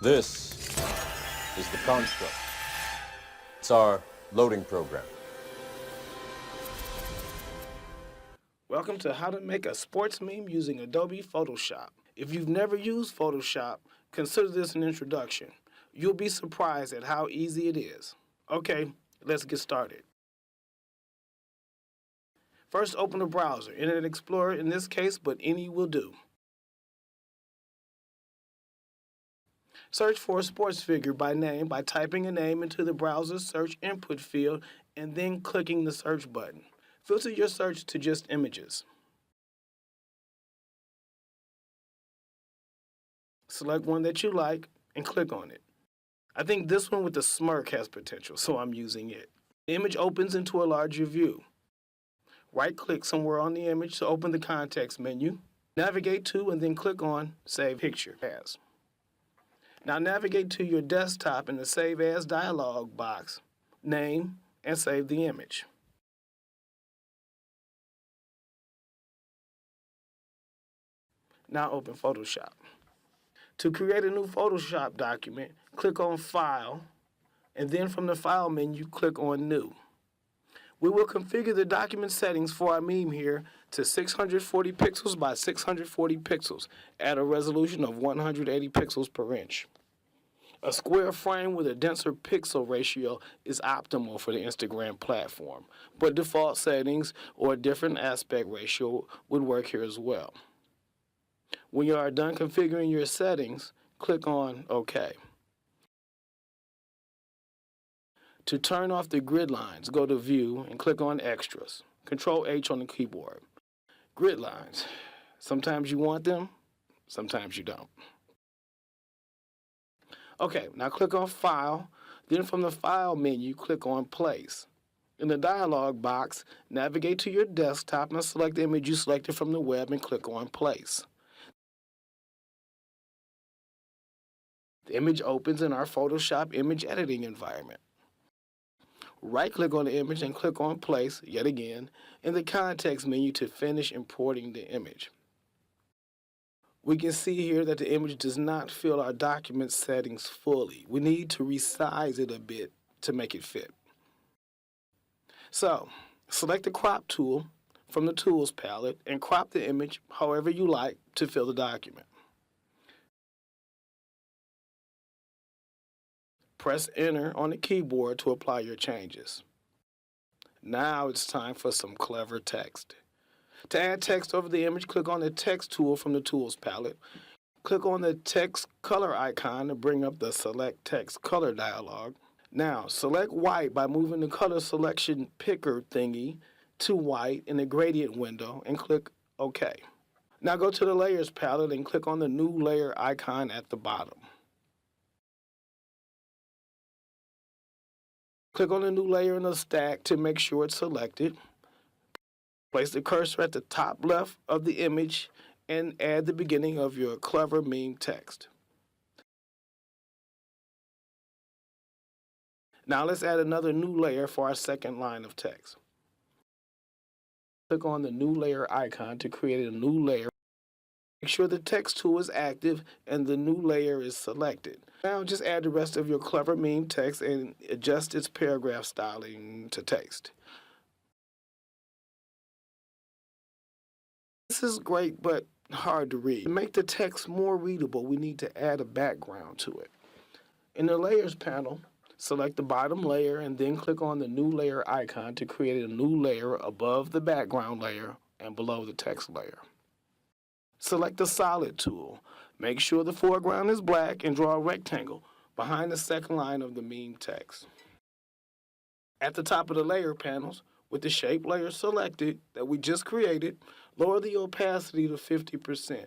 This is the construct. It's our loading program. Welcome to How to Make a Sports Meme Using Adobe Photoshop. If you've never used Photoshop, consider this an introduction. You'll be surprised at how easy it is. Okay, let's get started. First, open a browser, Internet Explorer in this case, but any will do. Search for a sports figure by name by typing a name into the browser's search input field and then clicking the search button. Filter your search to just images. Select one that you like and click on it. I think this one with the smirk has potential, so I'm using it. The image opens into a larger view. Right-click somewhere on the image to open the context menu. Navigate to and then click on Save Picture As. Now navigate to your desktop in the Save As dialog box, name, and save the image. Now open Photoshop. To create a new Photoshop document, click on File, and then from the File menu, click on New. We will configure the document settings for our meme here to 640 pixels by 640 pixels at a resolution of 180 pixels per inch. A square frame with a denser pixel ratio is optimal for the Instagram platform, but default settings or a different aspect ratio would work here as well. When you are done configuring your settings, click on OK. To turn off the grid lines, go to View and click on Extras. Control H on the keyboard. Grid lines. Sometimes you want them, sometimes you don't. Okay, now click on File, then from the File menu, click on Place. In the dialog box, navigate to your desktop and select the image you selected from the web and click on Place. The image opens in our Photoshop image editing environment. Right-click on the image and click on Place, yet again, in the context menu to finish importing the image. We can see here that the image does not fill our document settings fully. We need to resize it a bit to make it fit. So, select the Crop tool from the Tools palette and crop the image however you like to fill the document. Press Enter on the keyboard to apply your changes. Now it's time for some clever text. To add text over the image, click on the Text tool from the Tools palette. Click on the Text Color icon to bring up the Select Text Color dialog. Now, select white by moving the color selection picker thingy to white in the gradient window and click OK. Now go to the Layers palette and click on the New Layer icon at the bottom. Click on the new layer in the stack to make sure it's selected. Place the cursor at the top left of the image and add the beginning of your clever meme text. Now let's add another new layer for our second line of text. Click on the new layer icon to create a new layer. Make sure the text tool is active and the new layer is selected. Now just add the rest of your clever meme text and adjust its paragraph styling to taste. This is great but hard to read. To make the text more readable, we need to add a background to it. In the Layers panel, select the bottom layer and then click on the new layer icon to create a new layer above the background layer and below the text layer. Select the Solid tool. Make sure the foreground is black and draw a rectangle behind the second line of the meme text. At the top of the layer panels, with the shape layer selected that we just created, lower the opacity to 50%.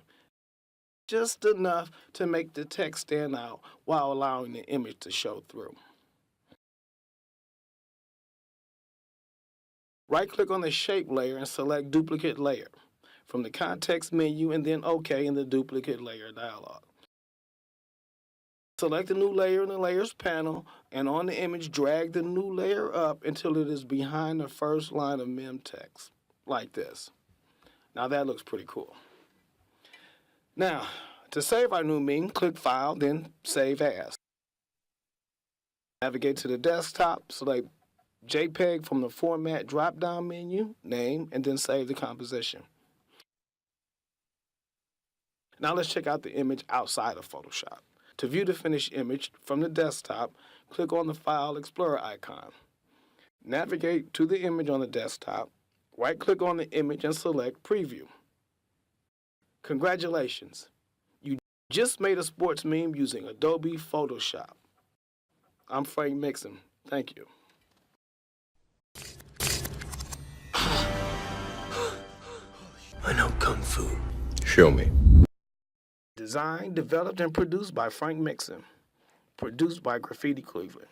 Just enough to make the text stand out while allowing the image to show through. Right-click on the shape layer and select Duplicate Layer from the context menu and then OK in the Duplicate Layer dialog. Select the new layer in the Layers panel and on the image drag the new layer up until it is behind the first line of meme text, like this. Now that looks pretty cool. Now, To save our new meme, click File, then Save As. Navigate to the desktop, select JPEG from the Format drop-down menu, name, and then save the composition. Now let's check out the image outside of Photoshop. To view the finished image from the desktop, click on the File Explorer icon. Navigate to the image on the desktop, right-click on the image and select Preview. Congratulations! You just made a sports meme using Adobe Photoshop. I'm Frank Mixon. Thank you. I know Kung Fu. Show me. Designed, developed, and produced by Frank Mixon. Produced by Graffiti Cleveland.